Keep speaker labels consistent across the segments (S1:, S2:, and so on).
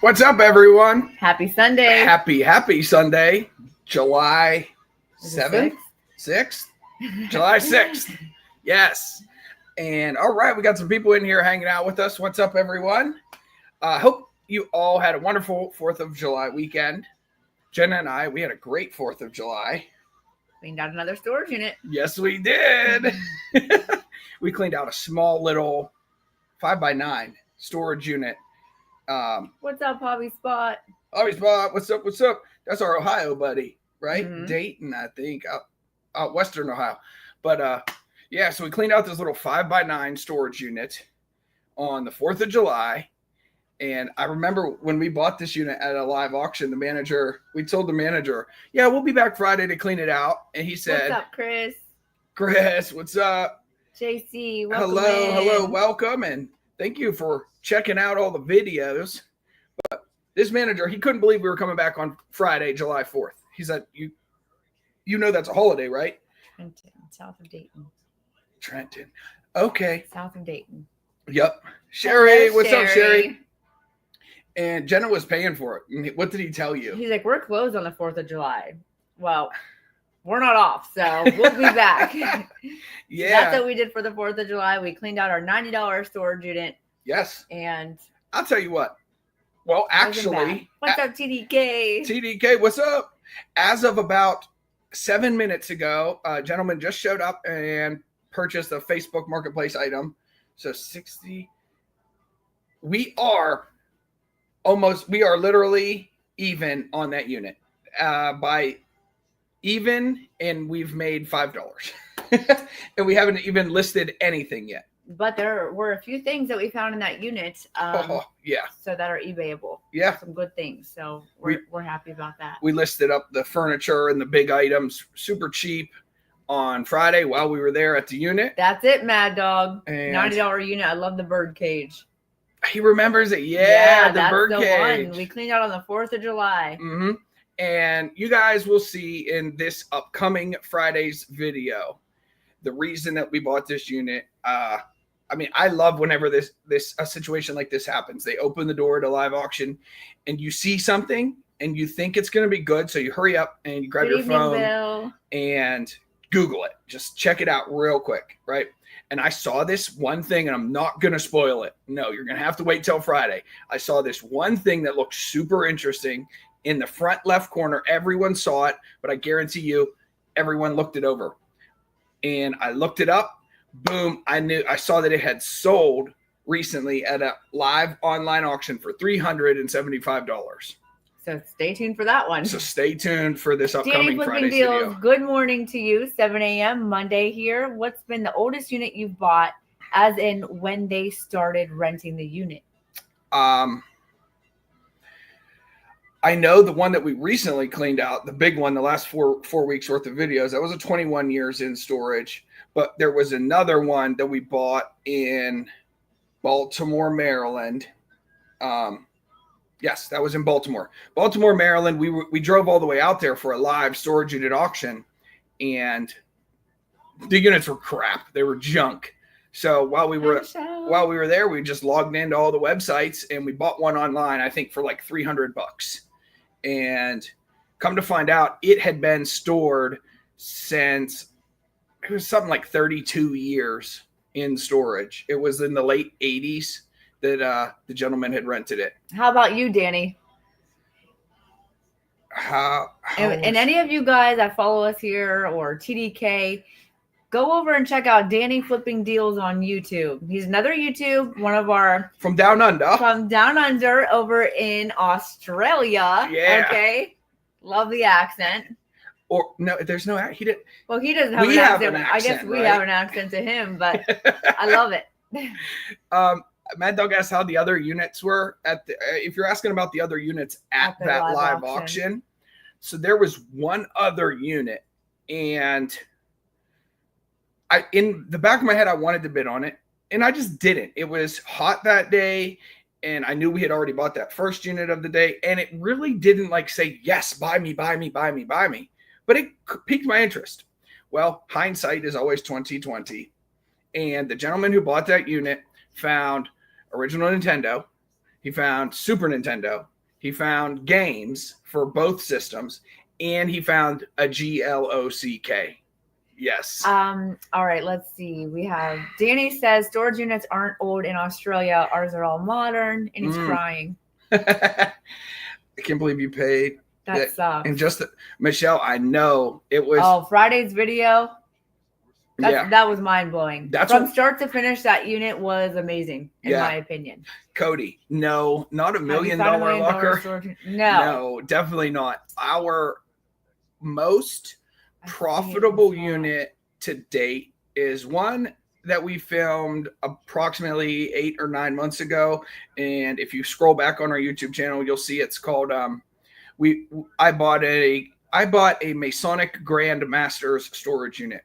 S1: What's up, everyone?
S2: Happy Sunday.
S1: Happy Sunday, July 7th? 6th? July 6th. Yes. And all right, we got some people in here hanging out with us. What's up, everyone? Hope you all had a wonderful 4th of July weekend. Jenna and I, we had a great 4th of July.
S2: Cleaned out another storage unit.
S1: Yes, we did. We cleaned out a small little 5x9 storage unit.
S2: What's up, Hobby Spot?
S1: Hobby Spot, what's up? What's up? That's our Ohio buddy, right?
S2: Mhm.
S1: Dayton, I think, out Western Ohio. But yeah, so we cleaned out this little 5x9 storage unit on the 4th of July. And I remember when we bought this unit at a live auction, we told the manager, yeah, we'll be back Friday to clean it out. And he said,
S2: what's up, Chris?
S1: Chris, what's up?
S2: JC, welcome
S1: Hello, welcome. And thank you for checking out all the videos. But this manager, he couldn't believe we were coming back on Friday, July 4th. He said, you know that's a holiday, right?
S2: Trenton, south of Dayton.
S1: Trenton. Okay.
S2: South of Dayton.
S1: Yep. Sherry,
S2: Hello,
S1: what's up, Sherry? And Jenna was paying for it. What did he tell you?
S2: He's like, we're closed on the 4th of July. Well, we're not off, so we'll be back.
S1: Yeah.
S2: So that's what we did for the 4th of July. We cleaned out our $90 storage unit.
S1: Yes.
S2: And
S1: I'll tell you what. Well, actually.
S2: What's up, TDK?
S1: TDK, what's up? As of about 7 minutes ago, a gentleman just showed up and purchased a Facebook Marketplace item. So 60. We are literally even on that unit. By even, and we've made $5. And we haven't even listed anything yet.
S2: But there were a few things that we found in that unit.
S1: Yeah.
S2: So that are eBayable.
S1: Yeah.
S2: Some good things. So we're happy about that.
S1: We listed up the furniture and the big items super cheap on Friday while we were there at the unit.
S2: That's it, Mad Dog.
S1: And
S2: $90 unit. I love the bird cage.
S1: He remembers it. Yeah, the
S2: that's
S1: bird
S2: the
S1: cage.
S2: one. We cleaned out on the 4th of July.
S1: Mm-hmm. And you guys will see in this upcoming Friday's video the reason that we bought this unit. I mean, I love whenever a situation like this happens. They open the door to live auction and you see something and you think it's going to be good. So you hurry up and you grab your phone
S2: Bill.
S1: And Google it. Just check it out real quick, right? And I saw this one thing, and I'm not going to spoil it. No, you're going to have to wait till Friday. I saw this one thing that looked super interesting in the front left corner. Everyone saw it, but I guarantee you everyone looked it over. And I looked it up. Boom. I saw that it had sold recently at a live online auction for $375.
S2: So stay tuned for that one.
S1: So stay tuned for this upcoming
S2: Danny
S1: Friday's
S2: Deals,
S1: video. Good
S2: good morning to you. 7 a.m. Monday here. What's been the oldest unit you've bought, as in when they started renting the unit?
S1: I know the one that we recently cleaned out, the big one, the last four weeks worth of videos, that was a 21 years in storage. But there was another one that we bought in Baltimore, Maryland. Yes, that was in Baltimore. Baltimore, Maryland. We drove all the way out there for a live storage unit auction, and the units were crap. They were junk. So while we were there, we just logged into all the websites and we bought one online, I think for like $300. And come to find out, it had been stored since it was something like 32 years in storage. It was in the late 80s. That the gentleman had rented it.
S2: How about you, Danny? And any of you guys that follow us here or TDK, go over and check out Danny Flipping Deals on YouTube. He's another YouTube, one of our
S1: from down under
S2: over in Australia.
S1: Yeah.
S2: Okay. Love the accent.
S1: Or no, there's no he didn't.
S2: Well, he doesn't have an accent. I guess we have an accent to him, but I love it.
S1: Mad Dog asked how the other units were if you're asking about the other units at that live auction. So there was one other unit, and in the back of my head, I wanted to bid on it, and I just didn't. It was hot that day, and I knew we had already bought that first unit of the day, and it really didn't say, yes, buy me. But it piqued my interest. Well, hindsight is always 20/20. And the gentleman who bought that unit found original Nintendo. He found Super Nintendo. He found games for both systems, and he found a GLOCK. Yes.
S2: All right, let's see. We have Danny says storage units aren't old in Australia. Ours are all modern, and he's crying.
S1: I can't believe you paid.
S2: That sucks.
S1: And just Michelle, I know it was.
S2: Oh, Friday's video. That was mind blowing. From start to finish, that unit was amazing, in my opinion.
S1: Cody, no, not $1 million locker. No, definitely not. Our most profitable unit to date is one that we filmed approximately 8 or 9 months ago. And if you scroll back on our YouTube channel, you'll see it's called I bought a Masonic Grand Masters storage unit.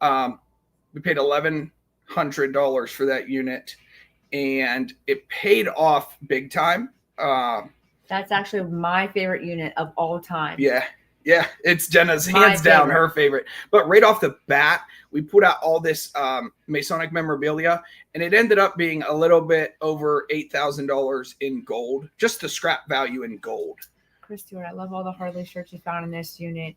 S1: We paid $1,100 for that unit, and it paid off big time.
S2: That's actually my favorite unit of all time.
S1: Yeah, it's Jenna's hands down her favorite. But right off the bat, we put out all this Masonic memorabilia, and it ended up being a little bit over $8,000 in gold, just the scrap value in gold.
S2: Chris Stewart, I love all the Harley shirts you found in this unit.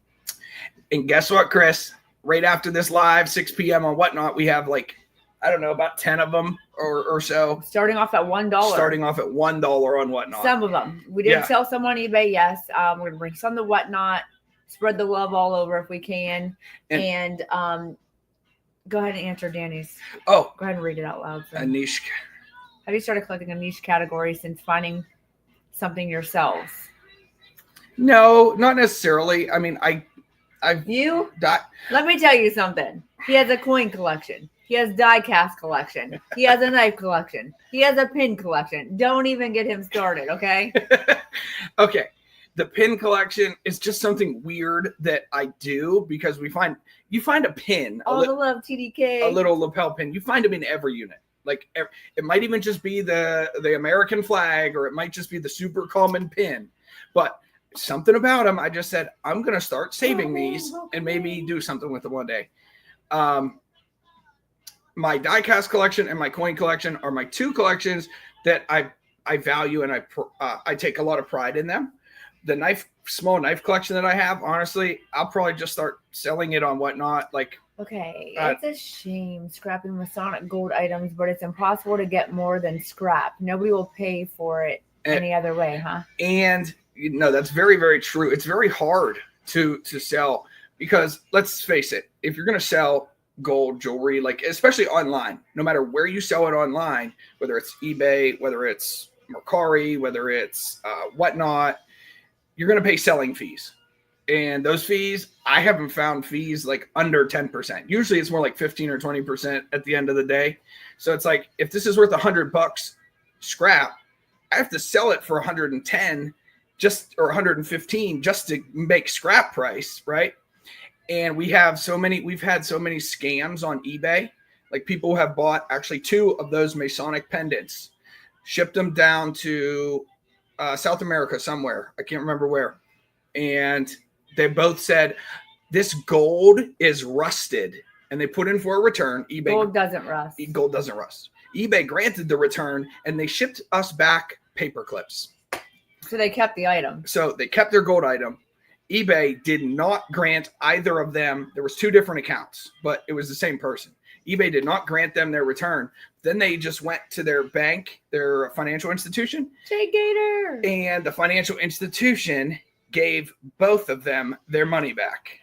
S1: And guess what, Chris? Right after this live, 6 p.m. on Whatnot, we have about 10 of them or so.
S2: Starting off at $1.
S1: Starting off at $1 on Whatnot.
S2: Some of them. We did sell some on eBay, yes. We're going to bring some to Whatnot, spread the love all over if we can. And go ahead and answer Danny's.
S1: Oh.
S2: Go ahead and read it out loud.
S1: A niche.
S2: Have you started collecting a niche category since finding something yourselves?
S1: No, not necessarily. I mean, let
S2: me tell you something. He has a coin collection. He has die cast collection. He has a knife collection. He has a pin collection. Don't even get him started, okay?
S1: Okay. The pin collection is just something weird that I do because you find a pin.
S2: All the love, TDK.
S1: A little lapel pin. You find them in every unit. Like it might even just be the American flag, or it might just be the super common pin. But something about them, I just said, I'm going to start saving these and maybe do something with them one day. My die-cast collection and my coin collection are my two collections that I value, and I take a lot of pride in them. The small knife collection that I have, honestly, I'll probably just start selling it on Whatnot.
S2: Okay, it's a shame scrapping Masonic gold items, but it's impossible to get more than scrap. Nobody will pay for it any other way, huh?
S1: And that's very, very true. It's very hard to sell because, let's face it, if you're going to sell gold jewelry, especially online, no matter where you sell it online, whether it's eBay, whether it's Mercari, whether it's Whatnot, you're going to pay selling fees. And those fees, I haven't found fees under 10%. Usually it's more like 15 or 20% at the end of the day. So it's like, if this is worth $100 scrap, I have to sell it for 110 or 115 just to make scrap price, right? And we've had so many scams on eBay. People have bought actually 2 of those Masonic pendants, shipped them down to South America somewhere. I can't remember where. And they both said, this gold is rusted. And they put in for a return.
S2: Gold doesn't rust.
S1: Gold doesn't rust. eBay granted the return, and they shipped us back paper clips.
S2: So they kept the item.
S1: So they kept their gold item. eBay did not grant either of them. There was 2 different accounts, but it was the same person. eBay did not grant them their return. Then they just went to their bank, their financial institution.
S2: Jay Gator.
S1: And the financial institution gave both of them their money back.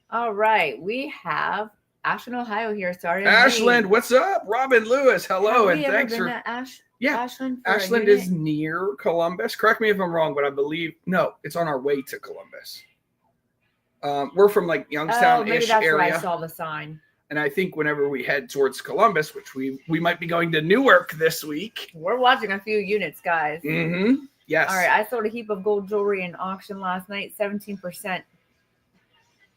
S2: All right. We have Ashland, Ohio here. Sorry.
S1: Ashland, what's up? Robin Lewis, hello.
S2: Have
S1: and thanks for Ashland is near Columbus. Correct me if I'm wrong, but I believe it's on our way to Columbus. We're from Youngstown-ish
S2: maybe that's
S1: area.
S2: Where I saw the sign.
S1: And I think whenever we head towards Columbus, which we might be going to Newark this week.
S2: We're watching a few units, guys.
S1: Mm-hmm. Yes.
S2: All right. I sold a heap of gold jewelry in auction last night. 17%.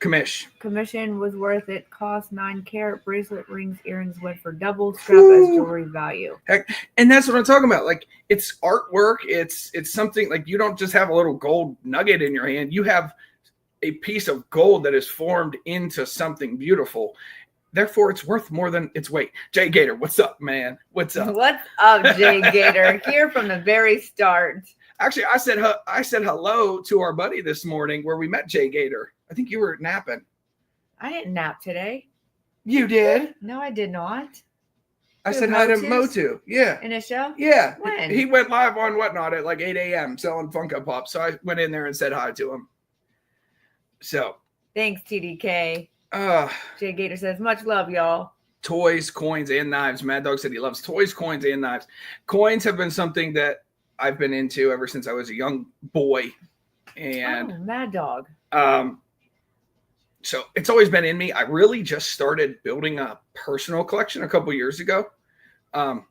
S2: Commission was worth it. Cost 9-carat bracelet, rings, earrings went for double. Scrap as jewelry value.
S1: Heck, and that's what I'm talking about. It's artwork. It's something you don't just have a little gold nugget in your hand. You have a piece of gold that is formed into something beautiful. Therefore, it's worth more than its weight. Jay Gator, what's up, man? What's up?
S2: What's up, Jay Gator? Here from the very start.
S1: Actually, I said hello to our buddy this morning where we met Jay Gator. I think you were napping.
S2: I didn't nap today.
S1: You did?
S2: No, I did not.
S1: I said hi to Motu. Yeah.
S2: In a show?
S1: Yeah.
S2: When?
S1: He went live on Whatnot at like 8 a.m. selling Funko Pops. So I went in there and said hi to him. So.
S2: Thanks, TDK. Jay Gator says, much love, y'all.
S1: Toys, coins, and knives. Mad Dog said he loves toys, coins, and knives. Coins have been something that I've been into ever since I was a young boy. And
S2: Mad Dog.
S1: So it's always been in me. I really just started building a personal collection a couple years ago. And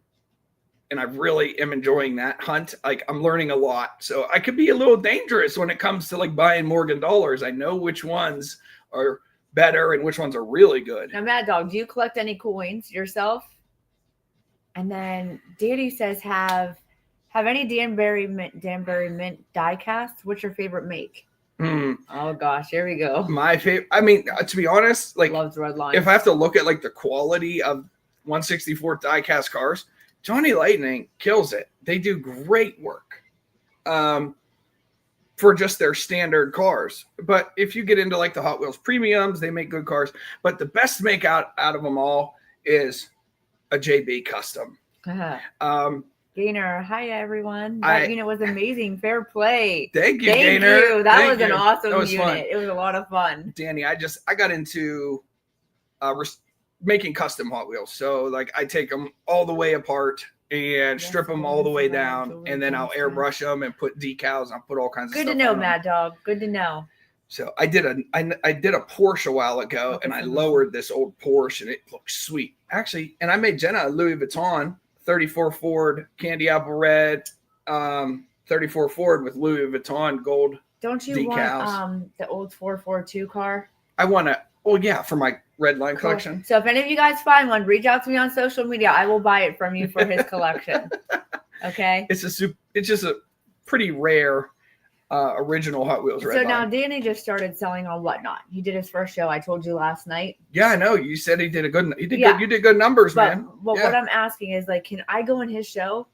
S1: I really am enjoying that hunt. Like, I'm learning a lot. So I could be a little dangerous when it comes to like buying Morgan dollars. I know which ones are better and which ones are really good.
S2: Now, Mad Dog, do you collect any coins yourself? And then Danny says, have any Danbury mint die casts? What's your favorite make? Oh gosh, here we go.
S1: My favorite. I mean, to be honest, like,
S2: loves red lines.
S1: If I have to look at like the quality of 1/64 die cast cars, Johnny Lightning kills it. They do great work. For just their standard cars. But if you get into like the Hot Wheels premiums, they make good cars. But the best make out of them all is a JB custom.
S2: Gainer, hi everyone. That unit was amazing. Fair play.
S1: Thank you, Gainer.
S2: That was an awesome unit. Fun. It was a lot of fun.
S1: Danny, I got into making custom Hot Wheels. So like I take them all the way apart and strip them all the way down, and then I'll airbrush them and put decals. I'll put all kinds of stuff.
S2: Good to know, Mad Dog. Good to know.
S1: So I did a Porsche a while ago, and I lowered this old Porsche, and it looks sweet, actually. And I made Jenna a Louis Vuitton 34 Ford candy apple red, 34 Ford with Louis Vuitton gold.
S2: Don't you
S1: decals.
S2: Want the old 442 car?
S1: I want to. Oh yeah, for my red line collection.
S2: So if any of you guys find one, reach out to me on social media. I will buy it from you for his collection. Okay. It's
S1: just a pretty rare original Hot Wheels red line.
S2: Now Danny just started selling on Whatnot. He did his first show. I told you last night.
S1: Yeah, I know. You said he did a good. You did good numbers, man.
S2: But what I'm asking is, like, can I go in his show?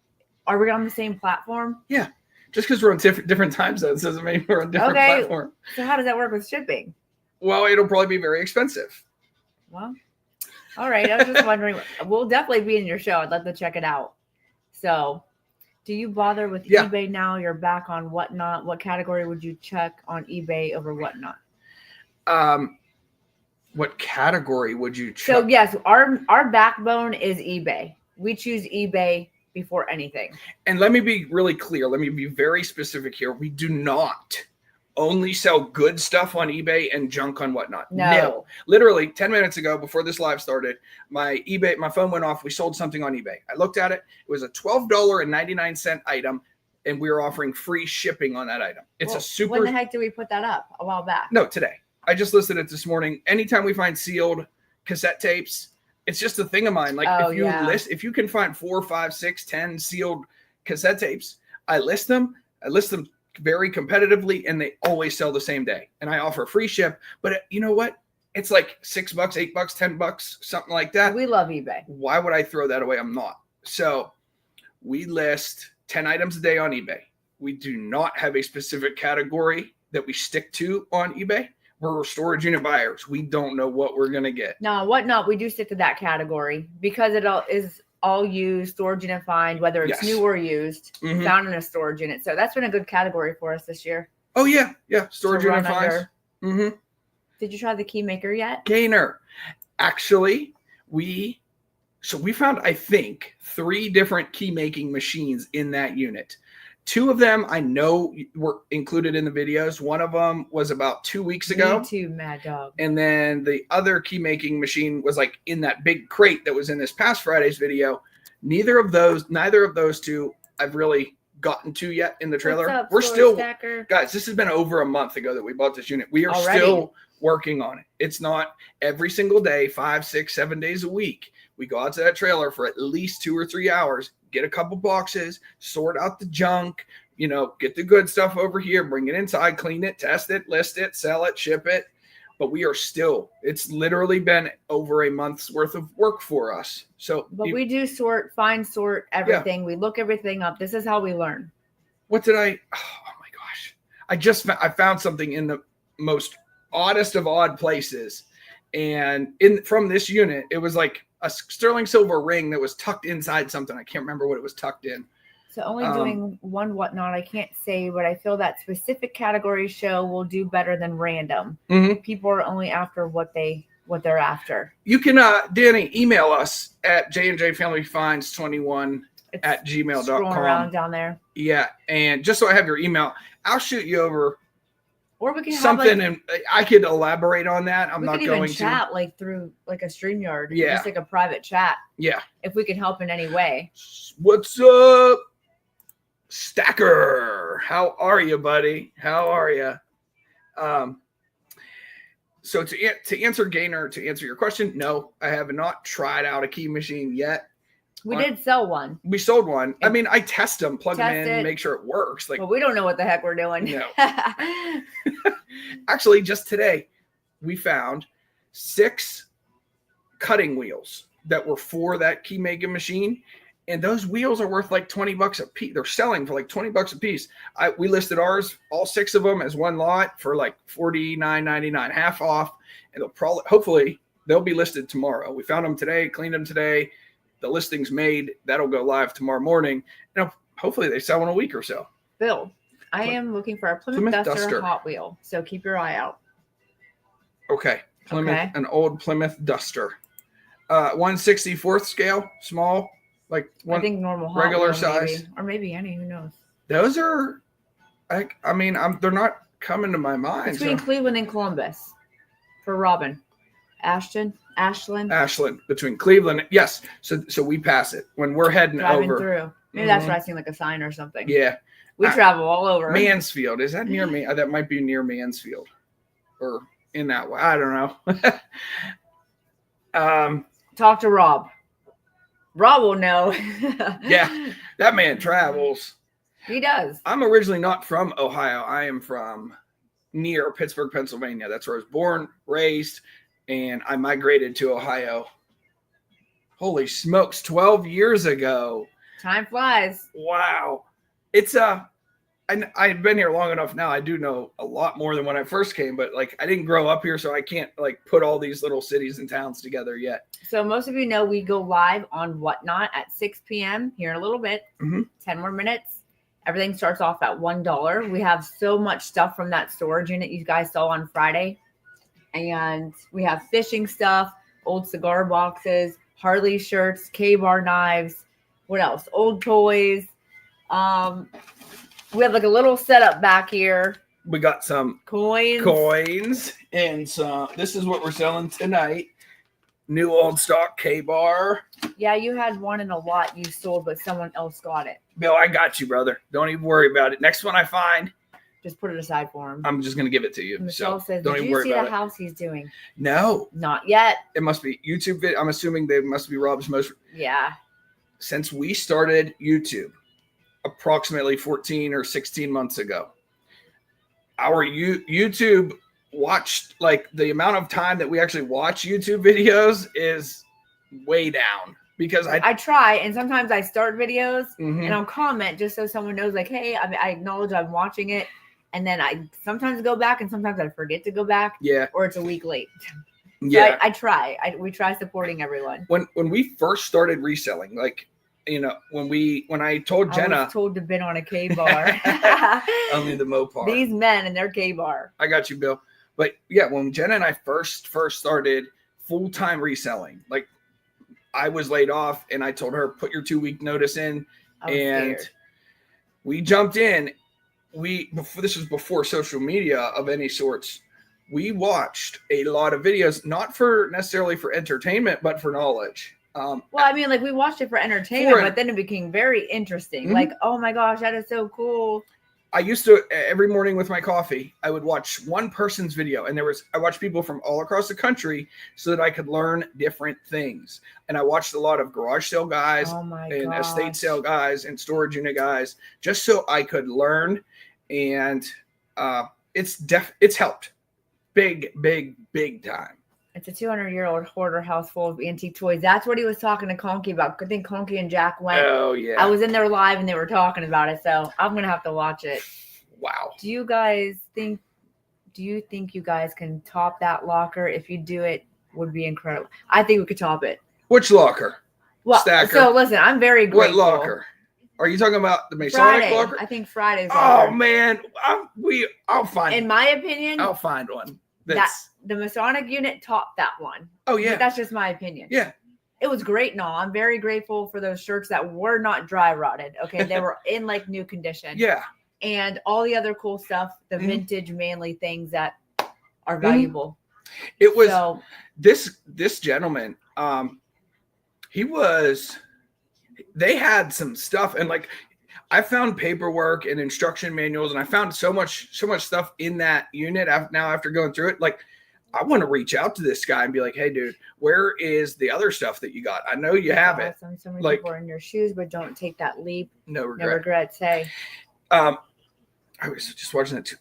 S2: Are we on the same platform?
S1: Yeah. Just because we're on different time zones doesn't mean we're on different platform.
S2: So how does that work with shipping?
S1: Well, it'll probably be very expensive.
S2: Well, all right. I was just wondering. We'll definitely be in your show. I'd love to check it out. So, do you bother with eBay now? You're back on Whatnot. What category would you check on eBay over Whatnot?
S1: What category would you check?
S2: So, yes, our backbone is eBay. We choose eBay before anything.
S1: And let me be really clear. Let me be very specific here. We do not only sell good stuff on eBay and junk on Whatnot. No. Literally 10 minutes ago, before this live started, my phone went off. We sold something on eBay. I looked at it. It was a $12.99 item, and we were offering free shipping on that item.
S2: When the heck did we put that up? A while back?
S1: No, today. I just listed it this morning. Anytime we find sealed cassette tapes, it's just a thing of mine. Like if you can find 4, 5, 6, 10 sealed cassette tapes, I list them. Very competitively, and they always sell the same day, and I offer free ship. But you know what? It's like $6, $8, $10, something like that.
S2: We love eBay.
S1: Why would I throw that away? I'm not. So we list 10 items a day on eBay. We do not have a specific category that we stick to on eBay. We're storage unit buyers. We don't know what we're gonna get.
S2: No, Whatnot, we do stick to that category because it is all used, storage unit find, whether it's new or used, found in a storage unit. So that's been a good category for us this year.
S1: Oh yeah, storage unit finds.
S2: Did you try the key maker yet?
S1: Gainer. Actually, we found, I think, 3 different key making machines in that unit. 2 of them I know were included in the videos. One of them was about 2 weeks ago.
S2: Me too, Mad Dog.
S1: And then the other key making machine was like in that big crate that was in this past Friday's video. Neither of those 2 I've really gotten to yet in the trailer.
S2: What's up,
S1: we're still
S2: stacker?
S1: Guys, this has been over a month ago that we bought this unit. We are still working on it. It's not every single day, 5, 6, 7 days a week. We go out to that trailer for at least 2 or 3 hours, get a couple boxes, sort out the junk, get the good stuff over here, bring it inside, clean it, test it, list it, sell it, ship it. but it's literally been over a month's worth of work for us. So,
S2: but we do sort everything. Yeah. We look everything up. This is how we learn.
S1: Oh my gosh. I found something in the most oddest of odd places. And from this unit, it was like a sterling silver ring that was tucked inside something. I can't remember what it was tucked in.
S2: So only doing one whatnot, I can't say, but I feel that specific category show will do better than random.
S1: Mm-hmm.
S2: People are only after what they're after.
S1: You can, Danny, email us at jnjfamilyfinds21@gmail.com.
S2: Scrolling around down there.
S1: Yeah, and just so I have your email, I'll shoot you over.
S2: Or we can
S1: something, and I could elaborate on that. I'm not going to
S2: chat like through like a StreamYard.
S1: Yeah,
S2: just like a private chat.
S1: Yeah,
S2: if we can help in any way.
S1: What's up, Stacker? How are you, buddy? How are you? So to answer Gaynor, to answer your question, no, I have not tried out a key machine yet.
S2: We did sell one.
S1: We sold one. I mean, I test them, plug them in, make sure it works.
S2: But we don't know what the heck we're doing.
S1: No. Actually, just today, we found 6 cutting wheels that were for that key making machine. And those wheels are worth like $20 a piece. They're selling for like $20 a piece. We listed ours, all 6 of them, as one lot for like $49.99, half off. And hopefully they'll be listed tomorrow. We found them today, cleaned them today. The listing's made. That'll go live tomorrow morning. And hopefully they sell in a week or so.
S2: Bill, I am looking for a Plymouth Duster Hot Wheel. So keep your eye out.
S1: Okay. An old Plymouth Duster. 1/64 scale, small. Like
S2: I think normal Hot
S1: regular
S2: Wheel,
S1: size.
S2: Maybe. Or maybe any, who knows?
S1: Those are, they're not coming to my mind.
S2: Between Cleveland and Columbus for Robin. Ashland.
S1: Between Cleveland. Yes. So we pass it when we're heading
S2: driving
S1: over.
S2: Through. Maybe that's what I seen, like a sign or something.
S1: Yeah.
S2: We travel all over.
S1: Mansfield. Is that near me? That might be near Mansfield or in that way. I don't know.
S2: Talk to Rob. Rob will know.
S1: Yeah. That man travels.
S2: He does.
S1: I'm originally not from Ohio. I am from near Pittsburgh, Pennsylvania. That's where I was born, raised, and I migrated to Ohio. Holy smokes, 12 years ago.
S2: Time flies.
S1: Wow. It's I've been here long enough now. I do know a lot more than when I first came, but like I didn't grow up here, so I can't like put all these little cities and towns together yet.
S2: So most of you know we go live on Whatnot at 6 p.m. here in a little bit. 10 more minutes. Everything starts off at $1. We have so much stuff from that storage unit you guys saw on Friday. And we have fishing stuff, old cigar boxes, Harley shirts, K-bar knives. What else? Old toys. We have like a little setup back here.
S1: We got some coins and some. This is what we're selling tonight. New old stock K-bar.
S2: Yeah, you had one in a lot you sold, but someone else got it.
S1: Bill, I got you, brother. Don't even worry about it. Next one I find,
S2: just put it aside for him.
S1: I'm just gonna give it to you.
S2: Michelle says,
S1: don't even worry about it.
S2: Did you see the house he's doing?
S1: No,
S2: not yet.
S1: It must be YouTube video. I'm assuming they must be Rob's most.
S2: Yeah.
S1: Since we started YouTube, approximately 14 or 16 months ago, our YouTube watched, like the amount of time that we actually watch YouTube videos is way down because I
S2: try, and sometimes I start videos and I'll comment just so someone knows, like, hey, I acknowledge I'm watching it, and then I sometimes go back and sometimes I forget to go back.
S1: Yeah.
S2: Or it's a week late.
S1: Yeah.
S2: So I try. We try supporting everyone.
S1: When we first started reselling, like, you know, when I told Jenna,
S2: I was told to bid on a K-bar.
S1: Only the Mopar.
S2: These men and their K-bar.
S1: I got you, Bill. But yeah, when Jenna and I first started full-time reselling, like I was laid off and I told her, put your 2-week notice in, and scared. We jumped in. This was before social media of any sorts. We watched a lot of videos, not for necessarily for entertainment, but for knowledge.
S2: Well, I mean, like we watched it for entertainment, but then it became very interesting. Like, oh my gosh, that is so cool.
S1: I used to, every morning with my coffee, I would watch one person's video, and I watched people from all across the country so that I could learn different things. And I watched a lot of garage sale guys and estate sale guys and storage unit guys, just so I could learn. And it's helped. big time.
S2: It's a 200-year-old hoarder house full of antique toys. That's what he was talking to Conky about. I think Conky and Jack went.
S1: Oh, yeah.
S2: I was in there live and they were talking about it, so I'm going to have to watch it.
S1: Wow.
S2: Do you think you guys can top that locker? If you do, it would be incredible. I think we could top it.
S1: Which locker?
S2: Well,
S1: Stacker.
S2: So listen, I'm very grateful.
S1: What locker? Are you talking about the Masonic
S2: Friday.
S1: locker?
S2: I think Friday's
S1: Oh,
S2: locker.
S1: man. I'll find
S2: In my opinion,
S1: I'll find one.
S2: The Masonic unit topped that one.
S1: Oh, yeah.
S2: But that's just my opinion.
S1: Yeah.
S2: It was great and all. I'm very grateful for those shirts that were not dry rotted. Okay. They were in like new condition.
S1: Yeah.
S2: And all the other cool stuff, the vintage manly things that are valuable.
S1: It was this gentleman, they had some stuff, and like I found paperwork and instruction manuals, and I found so much stuff in that unit after going through it. Like, I want to reach out to this guy and be like, hey dude, where is the other stuff that you got? I know you have it.
S2: So many people are in your shoes, but don't take that leap.
S1: No
S2: regrets. Hey.
S1: I was just watching that too.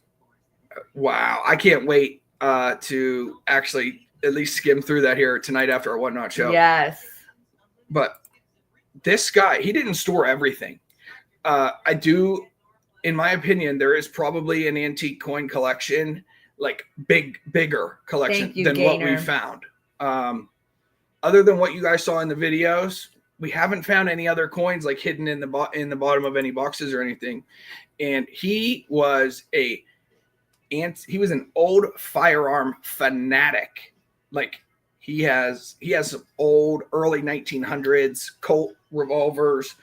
S1: Wow. I can't wait to actually at least skim through that here tonight after our Whatnot show.
S2: Yes.
S1: But this guy, he didn't store everything. I do, in my opinion, there is probably an antique coin collection, like bigger collection than what we found. Other than what you guys saw in the videos, we haven't found any other coins like hidden in the bottom of any boxes or anything. And he was an old firearm fanatic. Like he has some old early 1900s Colt revolvers.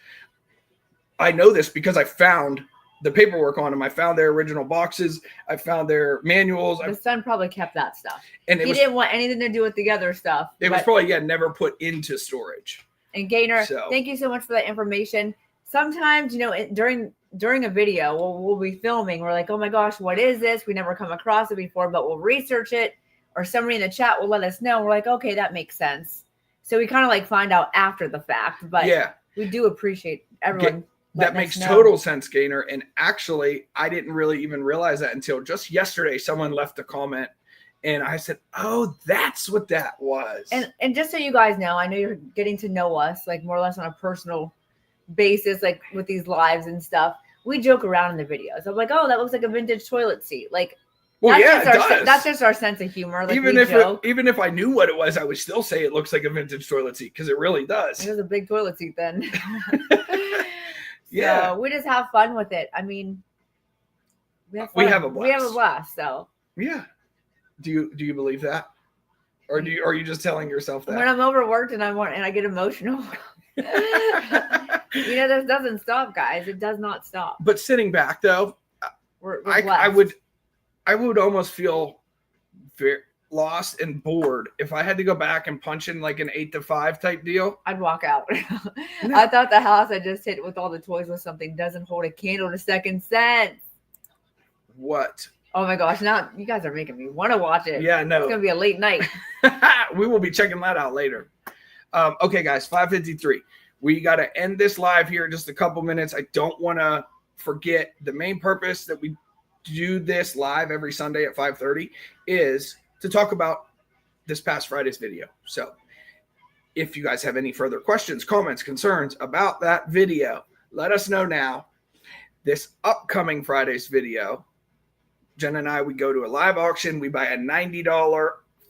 S1: I know this because I found the paperwork on them. I found their original boxes. I found their manuals.
S2: The son probably kept that stuff.
S1: And
S2: he didn't want anything to do with the other stuff.
S1: It was probably never put into storage.
S2: And Gaynor, thank you so much for that information. Sometimes, during a video, we'll be filming. We're like, oh my gosh, what is this? We never come across it before, but we'll research it. Or somebody in the chat will let us know. We're like, okay, that makes sense. So we kind of like find out after the fact. But we do appreciate everyone.
S1: That makes total sense, Gaynor. And actually, I didn't really even realize that until just yesterday. Someone left a comment and I said, oh, that's what that was.
S2: And just so you guys know, I know you're getting to know us like more or less on a personal basis, like with these lives and stuff. We joke around in the videos. I'm like, oh, that looks like a vintage toilet seat. Like, that's just our sense of humor. Like, even
S1: if I knew what it was, I would still say it looks like a vintage toilet seat because it really does.
S2: It was a big toilet seat then.
S1: Yeah,
S2: so we just have fun with it. I mean, we have a blast. So
S1: yeah. Do you believe that, or are you just telling yourself that?
S2: When I'm overworked and I get emotional, this doesn't stop, guys. It does not stop.
S1: But sitting back though, I would almost feel very lost and bored if I had to go back and punch in like an 8 to 5 type deal.
S2: I'd walk out. I thought the house I just hit with all the toys was something doesn't hold a candle to second sense.
S1: What?
S2: Oh my gosh, now you guys are making me want to watch it.
S1: Yeah, no.
S2: It's going to be a late night.
S1: We will be checking that out later. Okay, guys, 5:53. We got to end this live here in just a couple minutes. I don't want to forget the main purpose that we do this live every Sunday at 5:30 is to talk about this past Friday's video. So if you guys have any further questions, comments, concerns about that video, let us know now. This upcoming Friday's video, Jen and I, we go to a live auction. We buy a $90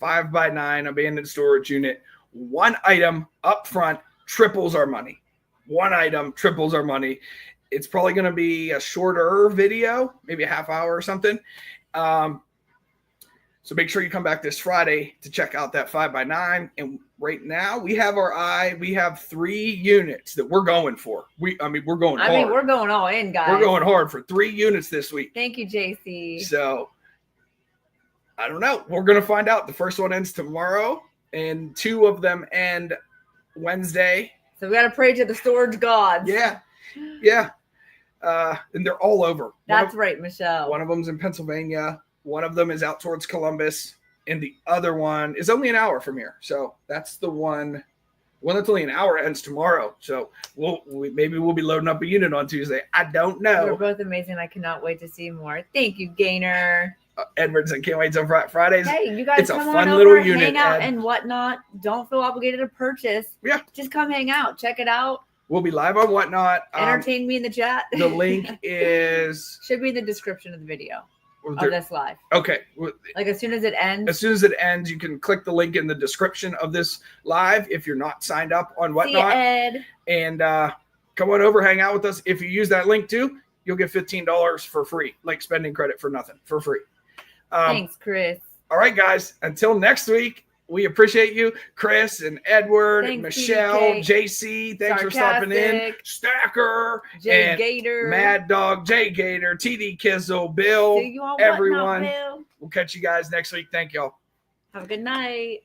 S1: 5x9 abandoned storage unit. One item up front triples our money. One item triples our money. It's probably going to be a shorter video, maybe a half hour or something. So make sure you come back this Friday to check out that 5x9. And right now we have we have 3 units that we're going for. We're going hard.
S2: We're going all in, guys.
S1: We're going hard for 3 units this week.
S2: Thank you, JC.
S1: So I don't know. We're going to find out. The first one ends tomorrow and 2 of them end Wednesday.
S2: So we got to pray to the storage gods.
S1: Yeah. Yeah. And they're all over.
S2: That's right, Michelle.
S1: One of them's in Pennsylvania. One of them is out towards Columbus, and the other one is only an hour from here. So that's the one that's only an hour ends tomorrow. So maybe we'll be loading up a unit on Tuesday. I don't know.
S2: You're both amazing. I cannot wait to see more. Thank you, Gaynor.
S1: Edwards and can't wait till Fridays.
S2: Hey, you guys
S1: It's a
S2: come
S1: fun
S2: on
S1: little
S2: over,
S1: unit,
S2: hang out
S1: Ed.
S2: and whatnot. Don't feel obligated to purchase.
S1: Yeah.
S2: Just come hang out. Check it out.
S1: We'll be live on Whatnot.
S2: Entertain me in the chat.
S1: The link is
S2: should be in the description of the video of this live.
S1: Okay.
S2: Like as soon as it ends.
S1: As soon as it ends, you can click the link in the description of this live if you're not signed up on Whatnot.
S2: See ya, Ed.
S1: And come on over, hang out with us. If you use that link too, you'll get $15 for free, like spending credit for nothing, for free.
S2: Thanks, Chris.
S1: All right, guys. Until next week, we appreciate you, Chris and Edward,
S2: Thanks,
S1: Michelle,
S2: PDK.
S1: JC. Thanks for stopping in. Stacker,
S2: Jay
S1: and
S2: Gator,
S1: Mad Dog, Jay Gator, TD Kizzle, Bill,
S2: See you on
S1: everyone.
S2: Whatnot, Bill.
S1: We'll catch you guys next week. Thank y'all.
S2: Have a good night.